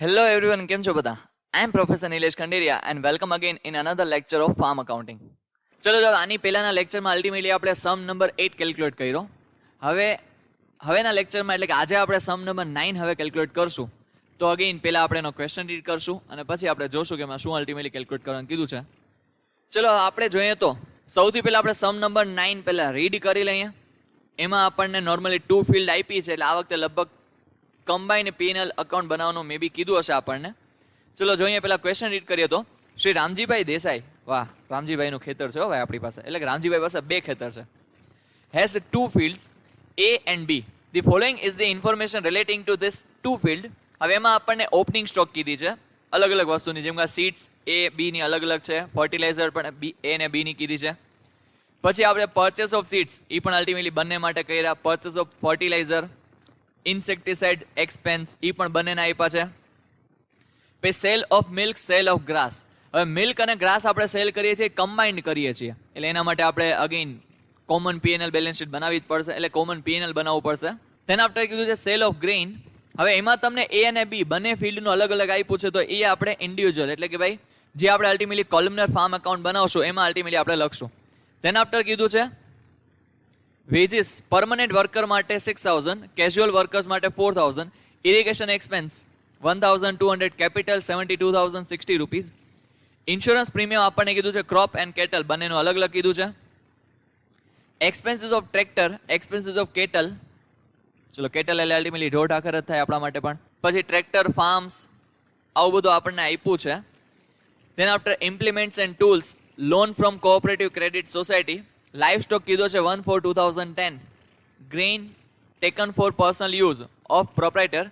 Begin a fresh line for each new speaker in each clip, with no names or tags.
Hello everyone, કેમ છો બધા? I am professor Nilesh Khanderia and welcome again in another lecture of farm accounting. ચલો આની પહેલાના લેક્ચરમાં અલ્ટિમેટલી આપણે સમ નંબર 8 કેલ્ક્યુલેટ કર્યો. હવેના લેક્ચરમાં એટલે કે આજે આપણે સમ નંબર 9 હવે કેલ્ક્યુલેટ કરશું. તો અગેન પહેલાં આપણે એનો ક્વેશ્ચન રીડ કરશું અને પછી આપણે જોશું કે એમાં શું અલ્ટિમેટલી કેલ્ક્યુલેટ કરવાનું કીધું છે. ચલો આપણે જોઈએ તો સૌથી પહેલાં આપણે સમ નંબર 9 પહેલાં રીડ કરી લઈએ. એમાં આપણને નોર્મલી 2 ફિલ્ડ આપી છે, એટલે આ વખતે લગભગ કમ્બાઇન P&L અકાઉન્ટ બનાવવાનું મે બી કીધું હશે આપણને. ચલો જોઈએ પહેલા ક્વેશ્ચન રીડ કરીએ તો શ્રી રામજીભાઈ દેસાઈ, વાહ રામજીભાઈનું ખેતર છે ભાઈ આપણી પાસે, એટલે કે રામજીભાઈ પાસે 2 ખેતર છે, has 2 fields A and B. The following is the information relating to this 2 field. હવે એમાં આપણને ઓપનિંગ સ્ટોક કીધી છે અલગ અલગ વસ્તુની, જેમ કે સીડ્સ A B ની અલગ અલગ છે, ફર્ટિલાઇઝર પણ A ને B ની કીધી છે. પછી આપણે પરચેસ ઓફ સીડ્સ એ પણ અલ્ટિમેટલી બંને માટે કર્યા, purchase of fertiliser, insecticide expense એ પણ બંનેના આપ્યા છે. પછી sale of milk, sale of grass. હવે મિલ્ક અને ગ્રાસ આપણે સેલ કરીએ છીએ, કમ્બાઇન્ડ કરીએ છીએ, એટલે એના માટે આપણે again common P&L balance sheet બનાવવી જ પડશે, એટલે કોમન P&L બનાવવું પડશે. તેના આફ્ટર કીધું છે સેલ ઓફ ગ્રેઇન. હવે એમાં તમને A અને B બંને ફિલ્ડનું અલગ અલગ આપ્યું છે, તો એ આપણે ઇન્ડિવિજ્યુઅલ એટલે કે ભાઈ જે આપણે અલ્ટિમેટલી કોલમનર ફાર્મ એકાઉન્ટ બનાવશું એમાં અલ્ટિમેટલી આપણે લખશું. તેના આફ્ટર કીધું છે વેજીસ પરમનન્ટ વર્કર માટે 6000, કેઝ્યુઅલ વર્કર્સ માટે 4000, irrigation expense 1200, capital 72060 rupees. Insurance premium આપણને કીધું છે ક્રોપ એન્ડ કેટલ બંનેનું અલગ અલગ કીધું છે. Expenses of tractor, expenses of cattle, ચલો કેટલ એટલે અલ્ટિમેટલી ઢોર આખર જ થાય આપણા માટે પણ. પછી ટ્રેક્ટર, ફાર્મ્સ, આવું બધું આપણને આપ્યું છે. તેના after implements and tools, loan from cooperative credit society. Life stock કીધો છે 1/4/2010. Grain taken for personal use of proprietor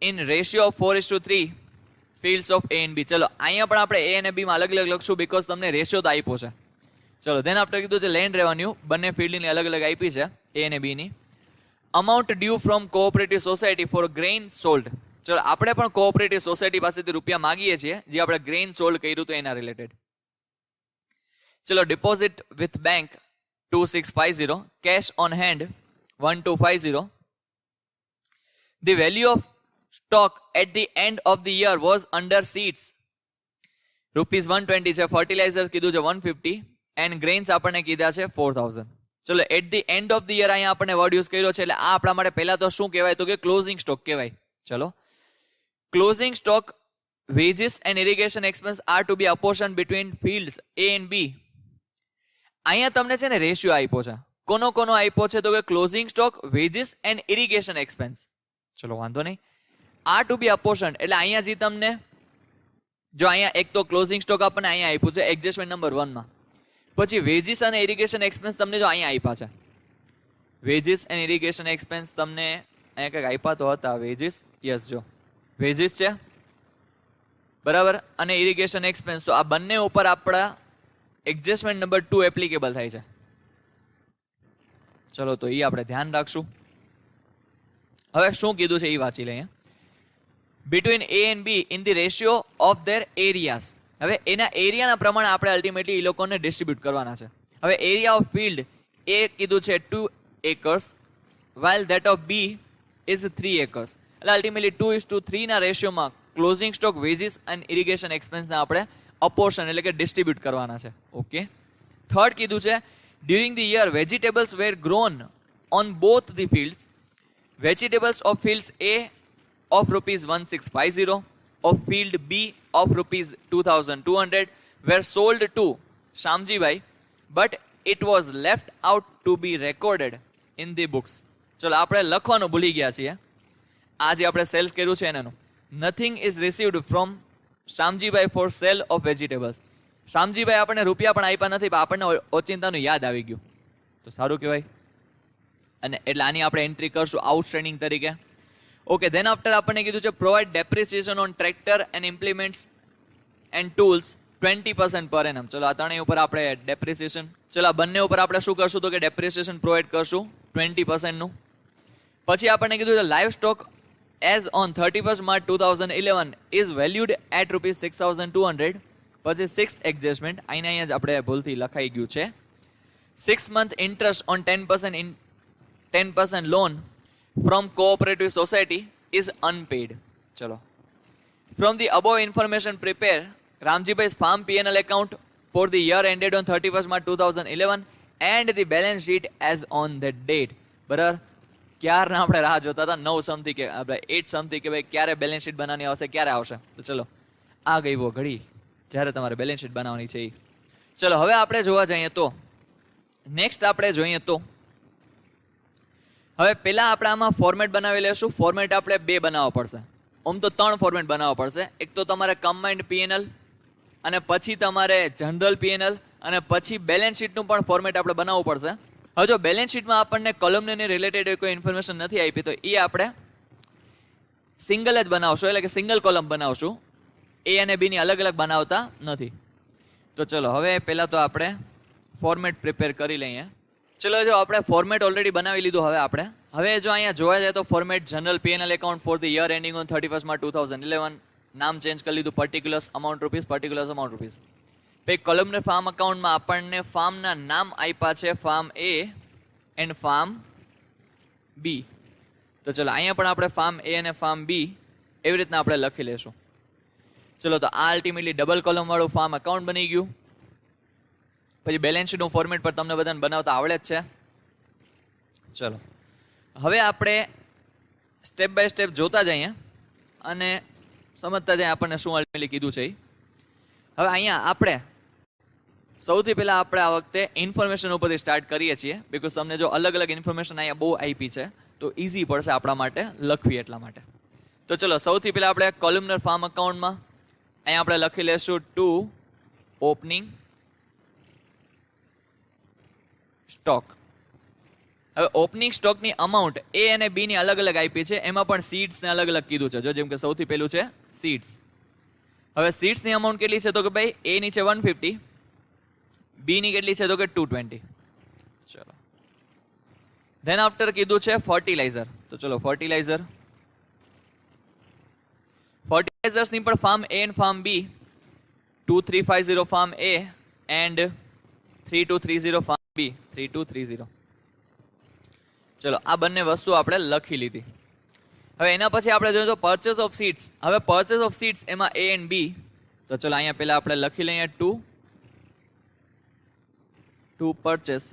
in ratio of 4:3 fields of A and B. ચલો અહીંયા પણ આપણે A અને B માં અલગ અલગ લખશું, બિકોઝ તમને રેશિયો તો આપ્યો છે. ચલો ધેન આફ્ટર કીધું છે લેન્ડ રેવન્યુ, બંને ફિલ્ડની અલગ અલગ આપી છે A અને B ની. Amount due from cooperative society for grain sold. ચલો આપણે પણ કોઓપરેટિવ સોસાયટી પાસેથી રૂપિયા માગીએ છીએ જે આપણે ગ્રેઇન સોલ્ડ કર્યું તો એના રિલેટેડ. ચલો deposit with bank 2650, cash on hand 1250. The value of stock at the end of the year was under seeds ₹120 છે, ફર્ટિલાઇઝર કીધું છે 150 એન્ડ ગ્રેઇન્સ આપણને કીધા છે 4000. ચલો at the end of the year અહીંયા આપણને વર્ડ યુઝ કર્યો છે, એટલે આ આપણા માટે પહેલા તો શું કહેવાય તો કે ક્લોઝિંગ સ્ટોક કહેવાય. ચલો closing stock wages and irrigation expense are to be apportion between fields A and B. અહીંયા તમને છે ને રેશિયો આપ્યો છે, કોનો આપ્યો છે તો કે closing stock, wages and irrigation expense. ચલો વાંધો નહીં, આ ટુ બી અપોર્શન એટલે અહીંયા જે તમને જો અહીંયા એક તો ક્લોઝિંગ સ્ટોક આપણને અહીંયા આપ્યું છે એડજસ્ટમેન્ટ નંબર 1 માં. પછી વેજીસ અને ઇરિગેશન એક્સપેન્સ તમને જો અહીંયા આપ્યા છે, વેજીસ એન્ડ ઇરિગેશન એક્સપેન્સ તમને અહીંયા કંઈક આપ્યા તો હતા, વેજીસ, યસ જો વેજીસ છે બરાબર, અને ઇરિગેશન એક્સપેન્સ, તો આ બંને ઉપર આપણા એડજસ્ટમેન્ટ નંબર 2 એપ્લિકેબલ થાય છે. ચલો તો એ આપણે ધ્યાન રાખશું. હવે શું કીધું છે એ વાંચી લઈએ. Between A and B in the ratio of their areas. હવે એના એરિયાના પ્રમાણે આપણે અલ્ટિમેટલી એ લોકોને ડિસ્ટ્રીબ્યુટ કરવાના છે. હવે એરિયા ઓફ ફિલ્ડ A કીધું છે 2 acres, while that of B is 3 acres. એટલે અલ્ટિમેટલી 2:3 ના રેશિયોમાં closing stock, wages and irrigation એક્સપેન્સને આપણે અપોર્શન એટલે કે ડિસ્ટ્રીબ્યુટ કરવાના છે. ઓકે. થર્ડ કીધું છે during the year vegetables were grown on both the fields. Vegetables of fields A of ₹1650 of field B of ₹2200 were sold to Shamjibai, but it was left out to be recorded in the books. ચલો આપણે લખવાનું ભૂલી ગયા છીએ. આ જે આપણે cells કર્યું છે એનું nothing is received from Shamjibhai for sale of vegetables. Shamjibhai આપણને રૂપિયા પણ આપ્યા નથી, પણ આપણને ઓચિંતાનું યાદ આવી ગયું, તો સારું કહેવાય. અને એટલે આની આપણે એન્ટ્રી કરશું આઉટસ્ટેન્ડિંગ તરીકે. ઓકે, ધેન આફ્ટર આપણને કીધું છે provide depreciation on tractor and implements and tools 20% per annum. ચલો આ ત્રણેય ઉપર આપણે ડેપ્રિસિએશન, ચલો આ બંને ઉપર આપણે શું કરશું તો કે ડેપ્રિસિએશન પ્રોવાઇડ કરશું 20%નું. પછી આપણને કીધું છે livestock as on 31 March 2011 is valued at ₹6200. પછી 6th એડજસ્ટમેન્ટ, અહીંયા જ આપણે ભૂલથી લખાઈ ગયું છે. 6 month interest on 10% loan from cooperative society is unpaid. ચલો From the above information, prepare Ramji's farm P&L account for the year ended on 31st March 2011 and the balance sheet as on that date. બરાબર, ક્યારના આપણે રાહ જોતા હતા 9 સમથી કે આપણે 8 સમથી કે ભાઈ ક્યારે બેલેન્સ શીટ બનાવવાની આવશે, ક્યારે આવશે. તો ચલો આ ગઈ વો ઘડી જ્યારે તમારે બેલેન્સ શીટ બનાવવાની છે. ચલો હવે આપણે જોવા જઈએ તો નેક્સ્ટ આપણે જોઈએ તો હવે પેલા આપણે આમાં ફોર્મેટ બનાવી લેશું. ફોર્મેટ આપણે બે બનાવવા પડશે. આમ તો 3 ફોર્મેટ બનાવવા પડશે. એક તો તમારે કમ્બાઇન્ડ P&L અને પછી તમારે જનરલ P&L અને પછી બેલેન્સ શીટનું પણ ફોર્મેટ આપણે બનાવવું પડશે. હવે જો બેલેન્સ શીટમાં આપણને કોલમને રિલેટેડ કોઈ ઇન્ફોર્મેશન નથી આપી તો એ આપણે સિંગલ જ બનાવશું, એટલે કે સિંગલ કોલમ બનાવશું. એ અને બી ની અલગ અલગ બનાવતા નથી. તો ચલો હવે પહેલા તો આપણે ફોર્મેટ પ્રિપેર કરી લઈએ. ચલો જો આપણે ફોર્મેટ ઓલરેડી બનાવી લીધું. હવે જો અહીંયા જોવા જાય તો format general P&L account for the year ending on 31st March 2011, નામ ચેન્જ કરી લીધું, પર્ટિક્યુલર્સ અમાઉન્ટ રૂપીસ. પછી કોલમને ફાર્મ અકાઉન્ટમાં આપણને ફાર્મના નામ આપ્યા છે, ફાર્મ એ એન્ડ ફાર્મ બી. તો ચલો અહીંયા પણ આપણે ફાર્મ એ અને ફાર્મ બી એવી રીતના આપણે લખી લેશું. ચલો તો આ અલ્ટિમેટલી ડબલ કોલમ વાળું ફાર્મ અકાઉન્ટ બની ગયું. પછી બેલેન્સ શીટનું ફોર્મેટ પર તમને બધાને બનાવતા આવડે જ છે. ચલો હવે આપણે સ્ટેપ બાય સ્ટેપ જોતા જઈએ અને સમજતા જઈએ આપણને શું અલ્ટિમેટલી કીધું છે. હવે અહીંયા આપણે સૌથી પહેલા આપણે આ વખતે ઇન્ફોર્મેશન ઉપરથી સ્ટાર્ટ કરીએ છીએ, બિકોઝ તમને જો અલગ અલગ ઇન્ફોર્મેશન અહીંયા બહુ આપી છે તો ઇઝી પડશે આપણા માટે લખવી એટલા માટે. તો ચલો સૌથી પહેલા આપણે કોલમનર ફાર્મ અકાઉન્ટમાં અહીંયા આપણે લખી લેશું ટુ ઓપનિંગ સ્ટોક. હવે ઓપનિંગ સ્ટોકની અમાઉન્ટ એ અને બી ની અલગ અલગ આપી છે, એમાં પણ સીડ્સને અલગ અલગ કીધું છે. જો જેમ કે સૌથી પહેલું છે સીડ્સ. હવે સીડ્સની અમાઉન્ટ કેટલી છે તો કે ભાઈ એ ની છે 150, બી ની કેટલી છે તો કે 220. ચલો ધેન આફ્ટર કીધું છે ફર્ટિલાઇઝર. તો ચલો ફર્ટિલાઇઝર્સની પણ farm A and farm B 2350 farm A and 3230 farm B 3230. ચલો આ બંને વસ્તુ આપણે લખી લીધી. હવે એના પછી આપણે જોઈએ તો પરચેસ ઓફ સીડ્સ. હવે પરચેસ ઓફ સીડ્સ એમાં એ એન્ડ બી. તો ચલો અહીંયા પહેલા આપણે લખી લઈએ ટુ પરચેસ.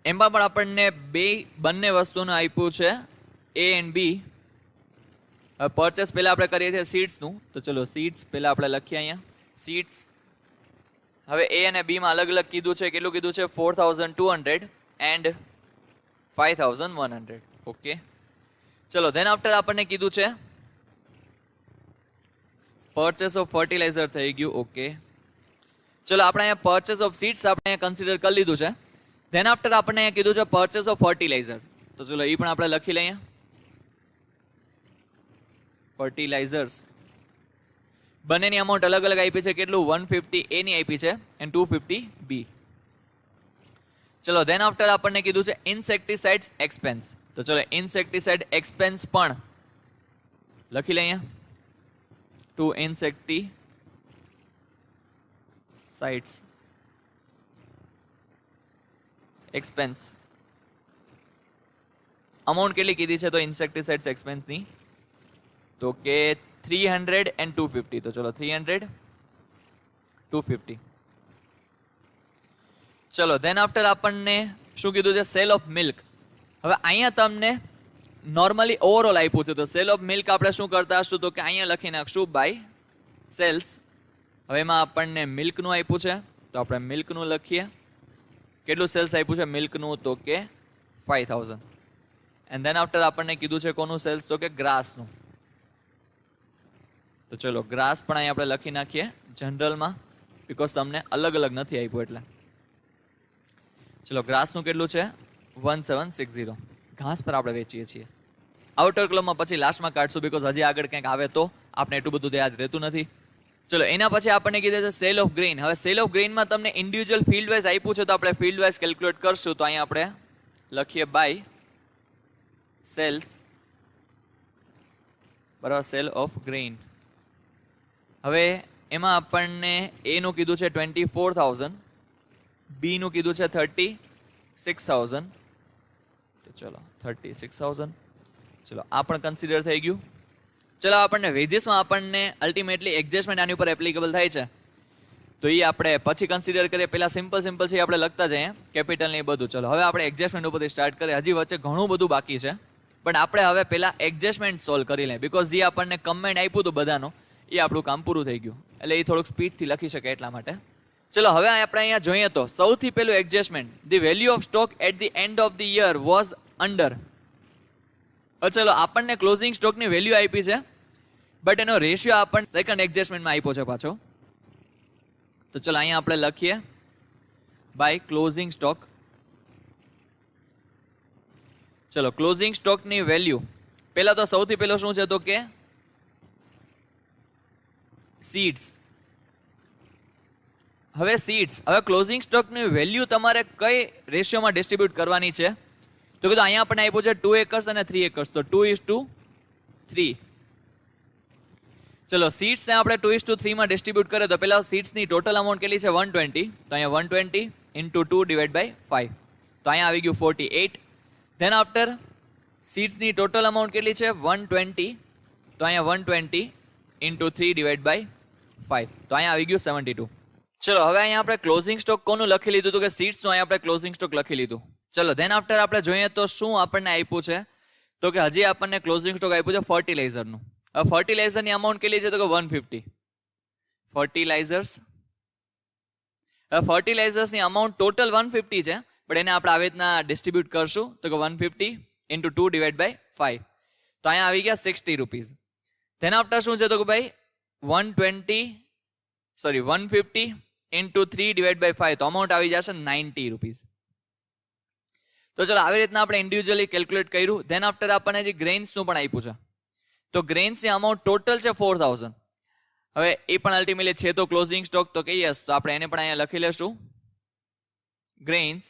એમાં પણ આપણને બંને વસ્તુનું આપ્યું છે એ એન્ડ બી. હવે પરચેસ પહેલા આપણે કરીએ છીએ સીડ્સનું. તો ચલો સીડ્સ પહેલા આપણે લખીએ અહીંયા સીડ્સ. હવે એ અને બી માં અલગ અલગ કીધું છે. કેટલું કીધું છે 4200 એન્ડ 5100. ઓકે ચલો ધેન આફ્ટર આપણને કીધું છે પરચેસ ઓફ ફર્ટિલાઇઝર થઈ ગયું. ઓકે ચલો આપણે અહીંયા પરચેસ ઓફ સીડ્સ આપણે અહીંયા કન્સિડર કરી લીધું છે. ધેન આફ્ટર આપણને અહીંયા કીધું છે પરચેસ ઓફ ફર્ટિલાઇઝર. તો ચલો એ પણ આપણે લખી લઈએ ફર્ટિલાઇઝર્સ. બંનેની અમાઉન્ટ અલગ અલગ આપી છે. કેટલું 150 એ ની આપી છે એન્ડ 250 બી. ચલો ધેન આફ્ટર આપણને કીધું છે ઇન્સેક્ટિસાઇડ્સ એક્સપેન્સ. તો ચલો ઇન્સેક્ટિસાઇડ એક્સપેન્સ પણ લખી લઈએ ટુ ઇન્સેક્ટિસાઇડ્સ એક્સપેન્સ. અમાઉન્ટ કેટલી કીધી છે તો ઇન્સેક્ટિસાઇડ્સ એક્સપેન્સની તો કે 300 એન્ડ 250. તો ચલો 300 250. ચલો ધેન આફ્ટર આપણને શું કીધું છે સેલ ઓફ મિલ્ક. હવે અહીંયા તમને નોર્મલી ઓવરઓલ આપ્યું છે. તો સેલ ઓફ મિલ્ક આપણે શું કરતા હશું તો કે અહીંયા લખી નાખશું બાય સેલ્સ. હવે એમાં આપણને મિલ્કનું આપ્યું છે તો આપણે મિલ્કનું લખીએ. કેટલું સેલ્સ આપ્યું છે મિલ્કનું તો કે 5000. એન્ડ ધેન આફ્ટર આપણને કીધું છે કોનું સેલ્સ તો કે ગ્રાસનું. તો ચલો ગ્રાસ પણ અહીંયા આપણે લખી નાખીએ જનરલમાં, બિકોઝ તમને અલગ અલગ નથી આપ્યું એટલે. ચલો ગ્રાસનું કેટલું છે 1760. ઘાસ પર આપણે વેચીએ છીએ. આઉટર ક્લબમાં પછી લાસ્ટમાં કાઢશું, બિકોઝ હજી આગળ કંઈક આવે તો આપણે એટલું બધું યાદ રહેતું નથી. ચલો એના પછી આપણને કીધું છે સેલ ઓફ ગ્રેઇન. હવે સેલ ઓફ ગ્રેઇનમાં તમને ઇન્ડિવિજ્યુઅલ ફિલ્ડ વાઇઝ આપ્યું છે તો આપણે ફિલ્ડ વાઇઝ કેલ્ક્યુલેટ કરશું. તો અહીંયા આપણે લખીએ બાય સેલ્સ બરાબર સેલ ઓફ ગ્રેઇન. હવે એમાં આપણને એ નું કીધું છે 24000, બી નું કીધું છે 36000. તો ચલો 36000. ચલો આ પણ કન્સિડર થઈ ગયું. ચલો આપણને વેજીસમાં આપણને અલ્ટિમેટલી એડજસ્ટમેન્ટ આની ઉપર એપ્લિકેબલ થાય છે, તો એ આપણે પછી કન્સિડર કરીએ. પહેલા સિમ્પલ છે આપણે લખતા જઈએ કેપિટલ ને એ બધું. ચલો હવે આપણે એડજસ્ટમેન્ટ ઉપરથી સ્ટાર્ટ કરીએ. હજી વચ્ચે ઘણું બધું બાકી છે, પણ આપણે હવે પહેલા એડજસ્ટમેન્ટ સોલ્વ કરી લઈએ, બીકોઝ જે આપણને કમેન્ટ આપ્યું હતું બધાનું એ આપણું કામ પૂરું થઈ ગયું, એટલે એ થોડુંક સ્પીડથી લખી શકે એટલા માટે. ચલો હવે આપણે અહીંયા જોઈએ તો સૌથી પહેલું adjustment, the value of stock at the end of the year was under. ચલો આપણને ક્લોઝિંગ સ્ટોકની વેલ્યુ આપી છે, બટ એનો રેશિયો આપણને સેકન્ડ એડજસ્ટમેન્ટમાં આપ્યો છે પાછો. તો ચલો અહીંયા આપણે લખીએ બાય ક્લોઝિંગ સ્ટોક. ચલો ક્લોઝિંગ સ્ટોકની વેલ્યુ પહેલા તો સૌથી પહેલો શું છે તો કે સીડ્સ. હવે ક્લોઝિંગ સ્ટોકની વેલ્યુ તમારે કઈ રેશિયોમાં ડિસ્ટ્રીબ્યુટ કરવાની છે તો કીધું અહીંયા આપણને આપ્યું છે 2 એકર્સ અને 3 એકર્સ, તો 2:3. ચલો સીડ્સને આપણે 2:3 માં ડિસ્ટ્રીબ્યુટ કરીએ તો પહેલા સીડ્સની ટોટલ અમાઉન્ટ કેટલી છે 120, તો અહીંયા 120 into 2/5, તો અહીંયા આવી ગયું 48. ધેન આફ્ટર સીડ્સની ટોટલ અમાઉન્ટ કેટલી છે 120, તો અહીંયા 120 into 3/5, તો અહીંયા આવી ગયું 72. ચલો હવે અહીંયા આપણે ક્લોઝિંગ સ્ટોક કોનું લખી લીધું તો કે સીડ્સનું અહીંયા આપણે ક્લોઝિંગ સ્ટોક લખી લીધું. ચલો ધેન આફ્ટર આપણે જોઈએ તો શું આપણને આપ્યું છે તો કે હજી આપણને ક્લોઝિંગ સ્ટોક આપ્યું છે ફર્ટિલાઇઝરનું. હવે ફર્ટિલાઇઝરની અમાઉન્ટ કેટલી છે તો કે 150 ફર્ટિલાઇઝર્સની અમાઉન્ટ ટોટલ 150 છે, પણ એને આપણે આવી રીતના ડિસ્ટ્રીબ્યુટ કરશું તો કે 150 into 2/5, તો અહીંયા આવી ગયા 60 રૂપીઝ. ધેન આફ્ટર શું છે તો કે ભાઈ 150 into 3/5, તો અમાઉન્ટ આવી જશે 90 રૂપીઝ. તો ચલો આવી રીતના આપણે ઇન્ડિવિજ્યુઅલી કેલ્ક્યુલેટ કર્યું. ધેન આફ્ટર આપણને જે ગ્રેઇન્સનું પણ આપ્યું છે, તો ગ્રેઇન્સની અમાઉન્ટ ટોટલ છે 4000. હવે એ પણ અલ્ટિમેટલી છે તો ક્લોઝિંગ સ્ટોક તો કહીએ, તો આપણે એને પણ અહીંયા લખી લેશું. ગ્રેઇન્સ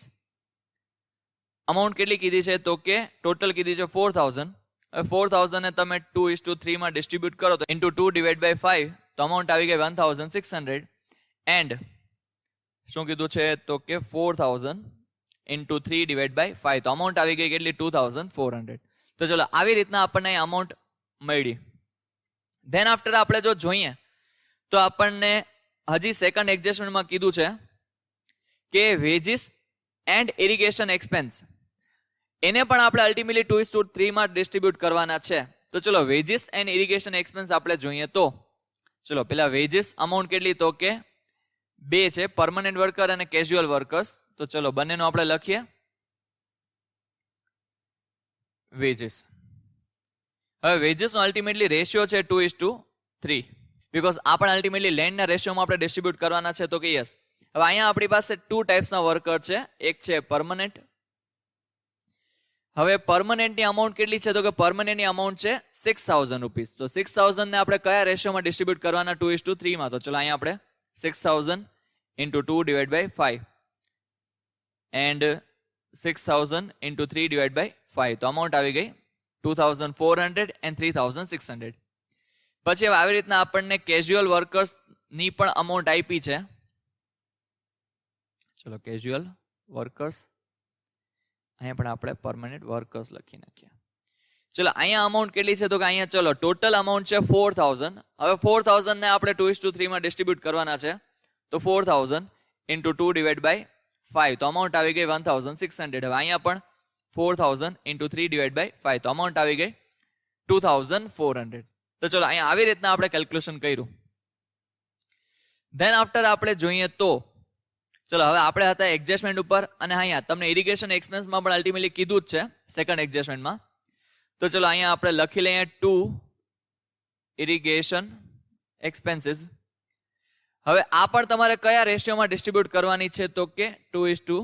અમાઉન્ટ કેટલી કીધી છે તો કે ટોટલ કીધી છે 4000. હવે 4000 ને તમે 2:3 માં ડિસ્ટ્રીબ્યુટ કરો તો into 2/5, તો અમાઉન્ટ આવી ગઈ 1600. એન્ડ શું કીધું છે તો કે 4000 into 3/5, તો અમાઉન્ટ આવી ગઈ કેટલી 2400. તો ચલો આવી રીતના આપણને અમાઉન્ટ મળી. ધેન આફ્ટર આપણે જો જોઈએ તો આપણને હજી સેકન્ડ એડજસ્ટમેન્ટમાં કીધું છે કે વેજીસ એન્ડ ઇરિગેશન એક્સપેન્સ, એને પણ આપણે અલ્ટિમેટલી 2:3 માં ડિસ્ટ્રીબ્યુટ કરવાના છે. તો ચલો વેજીસ એન્ડ ઇરિગેશન એક્સપેન્સ આપણે જોઈએ તો ચલો પેલા વેજીસ અમાઉન્ટ કેટલી તો કે 2 છે, પરમનન્ટ વર્કર અને કેઝ્યુઅલ વર્કર્સ. તો ચલો બંનેનો આપણે લખીએ વેજીસ. હવે વેજીસનો અલ્ટિમેટલી રેશિયો છે 2:3, બીકોઝ આ પણ અલ્ટિમેટલી લેન્ડના રેશિયોમાં આપણે ડિસ્ટ્રીબ્યુટ કરવાના છે તો કે યસ. હવે અહીંયા આપણી પાસે 2 ટાઈપ્સના વર્કર છે, એક છે પરમનન્ટ. હવે પરમનન્ટની અમાઉન્ટ કેટલી છે તો કે પરમનન્ટની અમાઉન્ટ છે 6000 રૂપીઝ. તો 6000 ને આપણે કયા રેશિયોમાં ડિસ્ટ્રીબ્યુટ કરવાના 2:3 માં, તો ચલો અહીંયા આપણે 6000 into 2/5 એન્ડ 6000 into 3/5, તો અમાઉન્ટ આવી ગઈ 2400 and 3600. પછી હવે આવી રીતના આપણને કેઝ્યુઅલ વર્કર્સની પણ અમાઉન્ટ આપી છે. ચલો કેઝ્યુઅલ વર્કર્સ, અહીંયા પણ આપણે પરમનન્ટ વર્કર્સ લખી નાખીએ. ચલો અહીંયા અમાઉન્ટ કેટલી છે તો કે અહીંયા ચલો ટોટલ અમાઉન્ટ છે 4000. હવે 4000 ને આપણે 2:3 માં ડિસ્ટ્રીબ્યુટ કરવાના છે, તો 4000 into 2/5, તો અમાઉન્ટ આવી ગઈ 1600. હવે અહીંયા પણ 4000 into 3/5, તો અમાઉન્ટ આવી ગઈ 2400. તો ચલો અહીંયા આવી રીતના આપણે કેલ્ક્યુલેશન કર્યું. ધેન આફ્ટર આપણે જોઈએ તો ચલો હવે આપણે હતા એડજસ્ટમેન્ટ ઉપર, અને અહીંયા તમને ઇરિગેશન એક્સપેન્સમાં પણ અલ્ટિમેટલી કીધું જ છે સેકન્ડ એડજસ્ટમેન્ટમાં. તો ચલો અહીંયા આપણે લખી લઈએ 2 ઇરિગેશન એક્સપેન્સીસ. હવે આ પણ તમારે કયા રેશિયોમાં ડિસ્ટ્રીબ્યુટ કરવાની છે તો કે 2:3.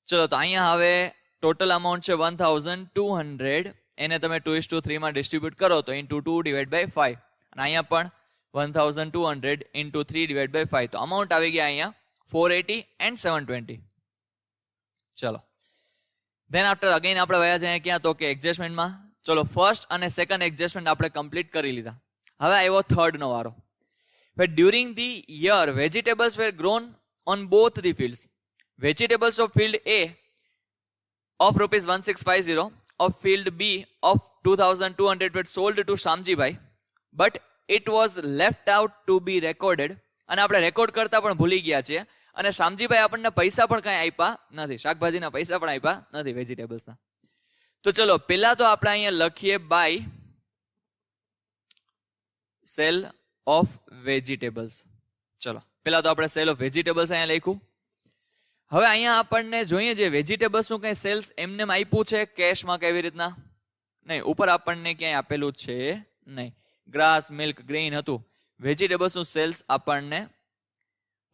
ચલો તો અહીંયા હવે ટોટલ અમાઉન્ટ છે 1200, એને તમે 2:3 માં ડિસ્ટ્રીબ્યુટ કરો તો into 2/5, અને અહીંયા પણ 1200 into 3/5, તો અમાઉન્ટ આવી ગયા અહીંયા 480 and 720. ચલો ધેન આફ્ટર અગેન આપણે વયા જઈએ ક્યાં તો કે એડજસ્ટમેન્ટમાં. ચલો ફર્સ્ટ અને સેકન્ડ એડજસ્ટમેન્ટ આપણે કમ્પ્લીટ કરી લીધા. હવે આવ્યો થર્ડનો વારો. During the year vegetables were grown on both the fields. Vegetables of field A of rupees 1650 of field B of 2200 were sold to Shamjibhai, but it was left out to be recorded. અને આપણે record કરતા પણ ભૂલી ગયા છીએ અને શામજીભાઈ આપણને પૈસા પણ કાંઈ આપ્યા નથી, શાકભાજીના પૈસા પણ આપ્યા નથી વેજીટેબલ્સના. તો ચલો પેલા તો આપણે અહીંયા લખીએ બાય સેલ ઓફ વેજીટેબલ્સ. ચલો પેલા તો આપણે સેલ ઓફ વેજીટેબલ્સ અહીંયા લખ્યું. હવે અહીંયા આપણને જોઈએ જે વેજીટેબલ્સનું કંઈ સેલ્સ એમને આપ્યું છે કેશમાં કેવી રીતના? નહીં, ઉપર આપણને ક્યાંય આપેલું છે નહીં. ગ્રાસ, મિલ્ક, ગ્રેઇન હતું. વેજીટેબલ્સનું સેલ્સ આપણને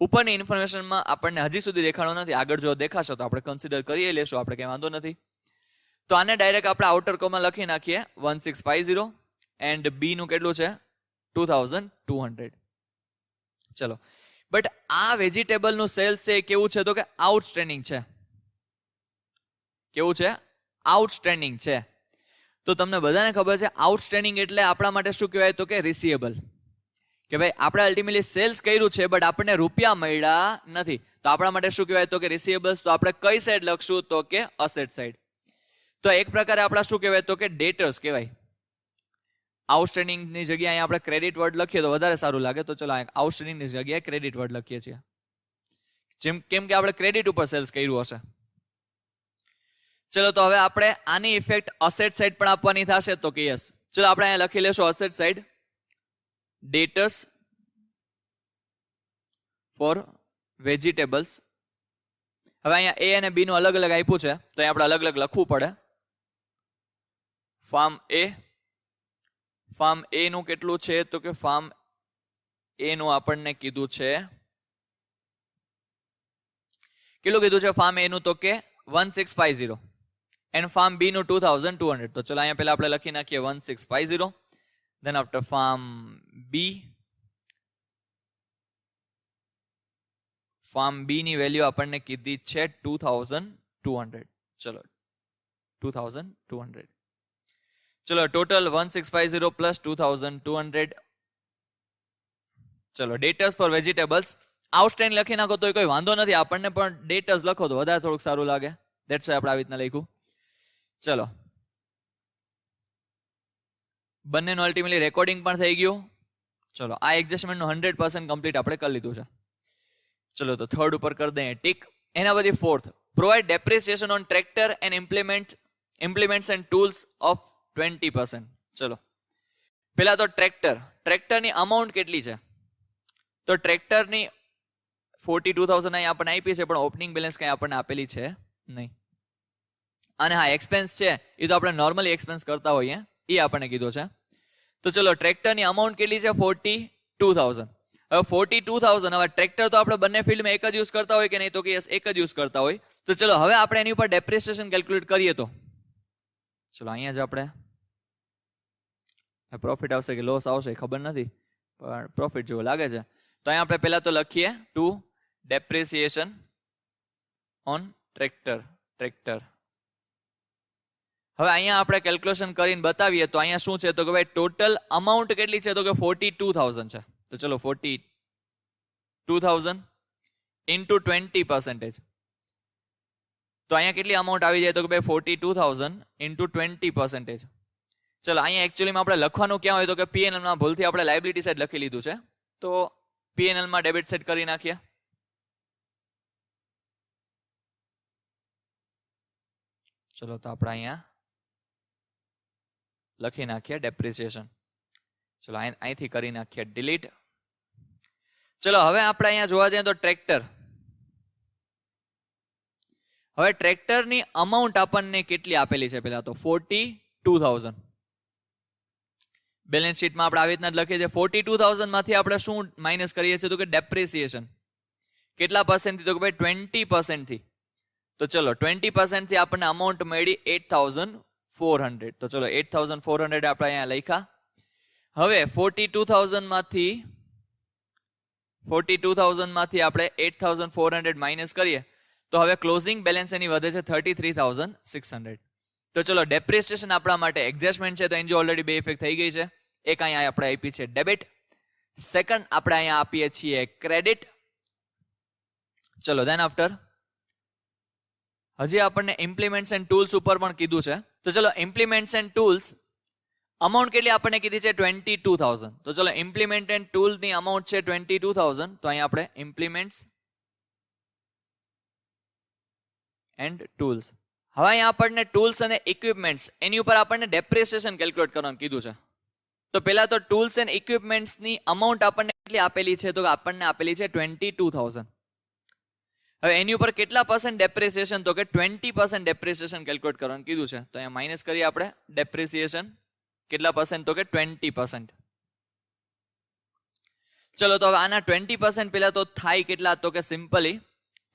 ઉપરની ઇન્ફોર્મેશનમાં આપણને હજી સુધી દેખાડો નથી. આગળ જો દેખાશે તો આપણે કન્સિડર કરી લેશું, આપણે કંઈ વાંધો નથી. તો આને ડાયરેક્ટ આપણે આઉટર કોમાં લખી નાખીએ 1650 એન્ડ બી નું કેટલું છે 2200. ચલો બટ આ વેજીટેબલનું સેલ્સ છે કેવું છે તો કે આઉટસ્ટેન્ડિંગ છે. કેવું છે? આઉટસ્ટેન્ડિંગ છે. તો તમને બધાને ખબર છે આઉટસ્ટેન્ડિંગ એટલે આપણા માટે શું કહેવાય તો કે રિસીવેબલ. કે ભાઈ આપણે અલ્ટિમેટલી સેલ્સ કર્યું છે બટ આપણને રૂપિયા મળ્યા નથી, તો આપણા માટે શું કહેવાય તો કે રિસીવેબલ્સ. તો આપણે કઈ સાઈડ લખશું તો કે અસેટ સાઈડ. તો એક પ્રકારે આપણા શું કહેવાય તો કે ડેટર્સ કહેવાય. આઉટસ્ટેન્ડિંગની જગ્યાએ આપણે ક્રેડિટ વર્ડ લખીએ તો વધારે સારું લાગે. તો ચલો આઉટસ્ટેન્ડિંગની જગ્યાએ ક્રેડિટ વર્ડ લખીએ છીએ, કેમ કે આપણે ક્રેડિટ ઉપર સેલ્સ કર્યું હશે. ચલો તો હવે આપણે આની ઇફેક્ટ અસેટ સાઈડ પણ આપવાની થશે તો કે યસ. ચલો આપણે અહીંયા લખી લેશું asset side debtors for vegetables. હવે અહીંયા એ અને બી નું અલગ અલગ આપ્યું છે તો અહીંયા આપણે અલગ અલગ લખવું પડે. ફાર્મ એ નું કેટલું છે તો કે ફાર્મ એ નું આપણને કીધું છે કેટલું કીધું છે ફાર્મ એ નું તો કે 1650 એન્ડ ફાર્મ બી નું 2200. તો ચલો અહીંયા પહેલા આપણે લખી નાખીએ 1650. then after farm B ની વેલ્યુ આપણને કીધી છે 2200. ચલો 2200. ચલો ટોટલ 1650 પ્લસ 2200. ચલો ડેટર્સ ફોર વેજીટેબલ્સ. આઉટસ્ટેન્ડિંગ લખી નાખો તો કોઈ વાંધો નથી આપણને, પણ ડેટર્સ લખો તો વધારે થોડુંક સારું લાગે. ધેટ્સ વાય આપણે આવી રીતના લખ્યું. ચલો બંનેનું અલ્ટિમેટલી રેકોર્ડિંગ પણ થઈ ગયું. ચલો આ એડજસ્ટમેન્ટનું 100% કમ્પ્લીટ આપણે કરી લીધું છે. ચલો તો થર્ડ ઉપર કરી દઈએ ટીક. એના પછી fourth, provide depreciation on tractor and implements and tools of 20%. ચલો પેલા તો ટ્રેક્ટરની અમાઉન્ટ કેટલી છે તો ટ્રેક્ટરની 42,000 અહીં આપણને આપી છે, પણ ઓપનિંગ બેલેન્સ કંઈ આપણને આપેલી છે નહીં. અને હા એક્સપેન્સ છે એ તો આપણે નોર્મલી એક્સપેન્સ કરતા હોઈએ એ આપણને કીધું છે. તો ચલો ટ્રેક્ટરની અમાઉન્ટ કેટલી છે 42,000. હવે 42,000 હવે ટ્રેક્ટર તો આપણે બંને ફિલ્ડમાં એક જ યુઝ કરતા હોય કે નહીં તો કે યસ એક જ યુઝ કરતા હોય. તો ચલો હવે આપણે એની ઉપર ડેપ્રિસિએશન કેલ્ક્યુલેટ કરીએ તો ચલો અહીંયા જ આપણે પ્રોફિટ આવશે કે લોસ આવશે ખબર નથી, પણ પ્રોફિટ જેવું લાગે છે. તો અહીંયા આપણે પહેલા તો લખીએ ટુ ડેપ્રિસિએશન ઓન ટ્રેક્ટર. હવે અહીંયા આપણે કેલ્ક્યુલેશન કરીને બતાવીએ તો અહીંયા શું છે તો કે ભાઈ ટોટલ અમાઉન્ટ કેટલી છે તો કે 42,000 છે. તો ચલો 42,000 ઇન્ટુ 20%. તો અહીંયા કેટલી અમાઉન્ટ આવી જાય તો કે ભાઈ 42,000 ઇન્ટુ 20%. ચલો અહીંયા એકચ્યુઅલીમાં આપણે લખવાનું ક્યાં હોય તો કે પીએનએલ માં ભૂલથી આપણે લાયબિલિટી સાઈડ લખી લીધું છે, તો પીએનએલ માં ડેબિટ સાઈડ કરી નાખીએ. ચલો તો આપણે અહીંયા લખી નાખીએ ડેપ્રિસિએશન. ચલો અહીંથી કરી નાખીએ ડિલીટ. ચલો હવે આપણે અહીંયા જોવા જઈએ તો ટ્રેક્ટર. હવે ટ્રેક્ટરની અમાઉન્ટ આપણને કેટલી આપેલી છે પેલા તો 42,000. બેલેન્સ શીટમાં આપણે આવી રીતના લખીએ છીએ. 42,000 માંથી આપણે શું માઇનસ કરીએ છીએ તો કે ડેપ્રિસિએશન. કેટલા પર્સન્ટ થી તો કે ભાઈ 20% થી. તો ચલો 20% થી આપણને અમાઉન્ટ મળી 8,400. તો ચલો 8,400 આપણે અહીંયા લખ્યા. હવે 42,000 માંથી આપણે 8,400 માઇનસ કરીએ તો હવે ક્લોઝિંગ બેલેન્સ એની વધે છે 33,600. તો ચલો ડેપ્રિસિએશન આપણા માટે એડજસ્ટમેન્ટ છે તો એની જો ઓલરેડી બે ઇફેક્ટ થઈ ગઈ છે. એક અહીંયા આપણે આપી છે ડેબિટ, સેકન્ડ આપણે અહીંયા આપીએ છીએ ક્રેડિટ. ચલો દેન આફ્ટર હજી આપણને ઇમ્પ્લિમેન્ટ્સ એન્ડ ટૂલ્સ ઉપર પણ કીધું છે. તો ચલો ઇમ્પ્લિમેન્ટ્સ એન્ડ ટૂલ્સ અમાઉન્ટ કેટલી આપણને કીધી છે 22,000. તો ચલો ઇમ્પ્લિમેન્ટ એન્ડ ટૂલ્સની અમાઉન્ટ છે 22,000. તો અહીંયા આપણે ઇમ્પ્લિમેન્ટ્સ એન્ડ ટૂલ્સ. હવે અહીંયા આપણને ટૂલ્સ અને ઇક્વિપમેન્ટ્સ એની ઉપર આપણને ડેપ્રિસિએશન કેલ્ક્યુલેટ કરવાનું કીધું છે. તો પહેલા તો ટૂલ્સ એન્ડ ઇક્વિપમેન્ટ્સની અમાઉન્ટ આપણને કેટલી આપેલી છે? તો આપણને આપેલી છે 22,000. હવે એની ઉપર કેટલા % ડેપ્રિસિએશન? તો કે 20% ડેપ્રિસિએશન કેલ્ક્યુલેટ કરવાનું કીધું છે. તો અહીંયા માઇનસ કરીએ આપણે ડેપ્રિસિએશન કેટલા %? તો કે 20%. ચલો તો હવે આના 20% પહેલા તો થાય કેટલા? તો કે સિમ્પલી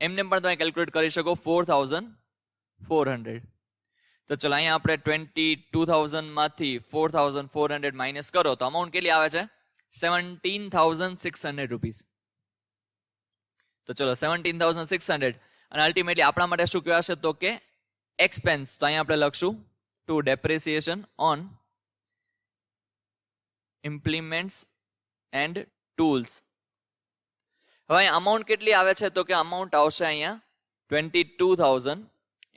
એમને પણ તમે કેલ્ક્યુલેટ કરી શકો 4,400. તો ચલો અહીંયા આપણે 22,000 માંથી 4,400 માઇનસ કરો તો અમાઉન્ટ કેટલી આવે છે? 17,600 રૂપીસ. તો ચલો 17,600 અને અલ્ટિમેટલી આપણા માટે શું કહેવાશે? તો કે એક્સપેન્સ. તો અહીંયા આપણે લખશું to depreciation on implements and tools. હવે અહીંયા અમાઉન્ટ કેટલી આવે છે? તો કે અમાઉન્ટ આવશે અહીંયા 22,000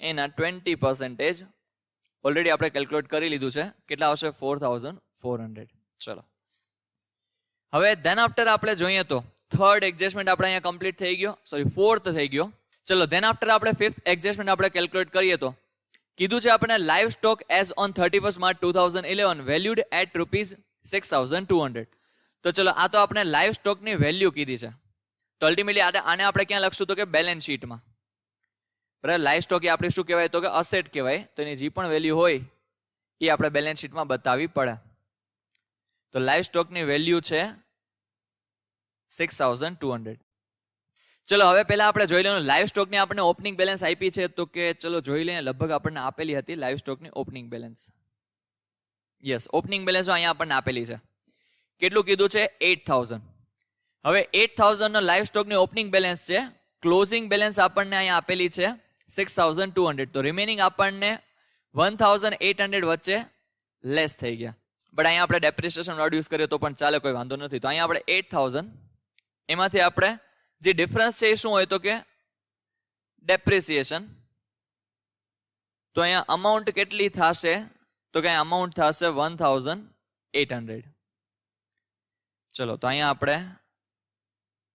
એના 20% ઓલરેડી આપણે કેલ્ક્યુલેટ કરી લીધું છે. કેટલા આવશે? 4,400. ચલો હવે ધેન આફ્ટર આપણે જોઈએ તો થર્ડ એડજસ્ટમેન્ટ આપણે અહીંયા કમ્પ્લીટ થઈ ગયો, ફોર્થ થઈ ગયો. ચલો ધેન આફ્ટર આપણે ફિફ્થ એડજસ્ટમેન્ટ આપણે કેલ્ક્યુલેટ કરીએ તો કીધું છે આપણને livestock as on 31st March 2011 valued at ₹6,200. તો ચલો આ તો આપણે લાઈવ સ્ટોકની વેલ્યુ કીધી છે. તો અલ્ટિમેટલી આને આપણે ક્યાં લખશું? તો કે બેલેન્સ શીટમાં. બરાબર, લાઈવ સ્ટોક એ આપણે શું કહેવાય? તો કે અસેટ કહેવાય. તો એની જે પણ વેલ્યુ હોય એ આપણે બેલેન્સ શીટમાં બતાવવી પડે. તો લાઈવ સ્ટોકની વેલ્યુ છે 6,200. ચલો હવે પહેલા આપણે જોઈ લઈએ લાઈવ સ્ટોકની આપણને ઓપનિંગ બેલેન્સ આપી છે. તો કે ચલો જોઈ લઈએ, લગભગ આપણને આપેલી હતી લાઈવ સ્ટોકની opening balance. Yes, opening balance અહીંયા આપણને આપેલી છે. કેટલું કીધું છે? 8,000. હવે 8,000 નો લાઈવ સ્ટોકની ઓપનિંગ બેલેન્સ છે. ક્લોઝિંગ બેલેન્સ આપણને અહીંયા આપેલી છે 6,200. તો રિમેનિંગ આપણને 1,800 વચ્ચે લેસ થઈ ગયા. બટ અહીંયા આપણે ડેપ્રિસિએશન વર્ડ યુઝ કરીએ તો પણ ચાલે, કોઈ વાંધો નથી. તો અહીંયા આપણે 8,000 એમાંથી આપણે જે ડિફરન્સ છે એ શું હોય? તો કે ડેપ્રિસિએશન. તો અહીંયા અમાઉન્ટ કેટલી થશે? તો કે અમાઉન્ટ થશે 1,800. ચલો તો અહીંયા આપણે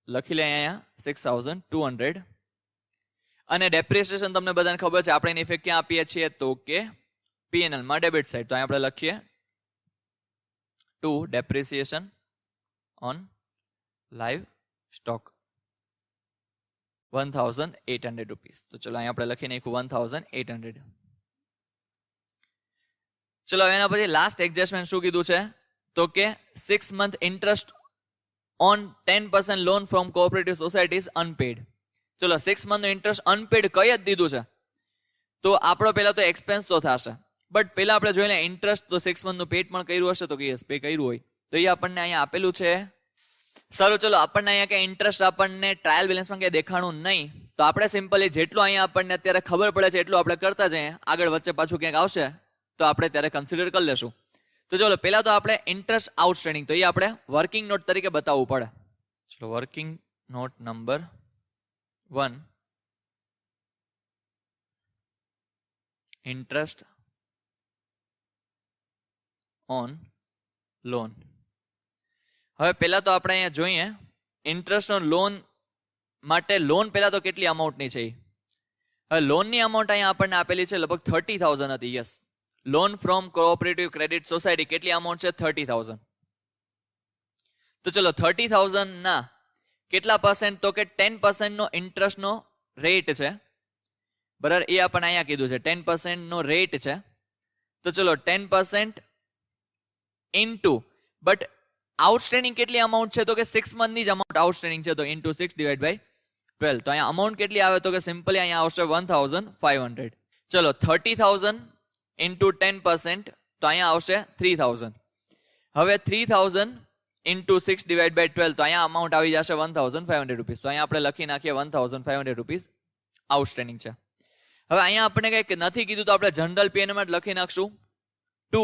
લખી લઈએ અહીંયા 6,200. અને ડેપ્રિસિએશન તમને બધાને ખબર છે આપણે એની ઇફેક્ટ ક્યાં આપીએ છીએ? તો કે P&L માં ડેબિટ સાઈડ. તો અહીંયા આપણે લખીએ to depreciation on livestock 1,800 rupees. તો ચલો અહીંયા આપણે લખી નાખ્યું 1,800. ચલો એના પછી લાસ્ટ એડજસ્ટમેન્ટ શું કીધું છે? તો કે 6 month interest on 10% loan from cooperative societies unpaid. ચલો 6 month નો ઇન્ટરેસ્ટ અનપેડ કઈ જ દીધું છે. તો આપણો પહેલા તો એક્સપેન્સ તો થશે, બટ પહેલા આપણે જોઈ લઈએ ઇન્ટરેસ્ટ તો 6 month નું પેડ પણ કર્યું હશે. તો કે યસ, પે કર્યું હોય તો એ આપણને અહીંયા આપેલું છે. સારું, ચલો આપણને અહીંયા ક્યાંય ઇન્ટરેસ્ટ આપણને ટ્રાયલ બેલેન્સમાં ક્યાંય દેખાણું નહીં. તો આપણે સિમ્પલી જેટલું અહીંયા આપણને અત્યારે ખબર પડે છે એટલું આપણે કરતા જઈએ. આગળ વચ્ચે પાછું ક્યાંક આવશે તો આપણે ત્યારે કન્સિડર કરી લેશું. તો ચલો પહેલા તો આપણે ઇન્ટરેસ્ટ આઉટસ્ટેન્ડિંગ, તો એ આપણે વર્કિંગ નોટ તરીકે બતાવવું પડે. ચલો working note number 1, interest on loan. હવે પહેલા તો આપણે અહીંયા જોઈએ ઇન્ટરેસ્ટ ઓન લોન માટે લોન પહેલા તો કેટલી અમાઉન્ટની છે. હવે લોનની અમાઉન્ટ અહીંયા આપણને આપેલી છે લગભગ 30,000 હતી. Yes, loan from cooperative credit society કેટલી અમાઉન્ટ છે? 30,000. તો ચલો 30,000 ના કેટલા %? તો કે 10% નો ઇન્ટરેસ્ટનો રેટ છે. બરાબર, એ આપણને અહીંયા કીધું છે 10% નો રેટ છે. તો ચલો 10% ઇન્ટુ, બટ આઉટસ્ટેન્ડિંગ કેટલી અમાઉન્ટ છે? તો કે 6 month ની જ અમાઉન્ટ આઉટસ્ટેન્ડિંગ છે. તો ઇન્ટુ 6/12. તો અહીંયા અમાઉન્ટ કેટલી આવે? તો કે સિમ્પલી અહીંયા આવશે 1,500. ચલો 30,000 ઇન્ટુ 10%, તો અહીંયા આવશે 3,000. હવે 3,000 ઇન્ટુ 6/12, તો અહીંયા અમાઉન્ટ આવી જશે 1,500 રૂપીસ. તો અહીંયા આપણે લખી નાખીએ 1,500 રૂપીસ આઉટસ્ટેન્ડિંગ છે. હવે અહીંયા આપણે કંઈક નથી કીધું તો આપણે જનરલ P&L માં લખી નાખશું to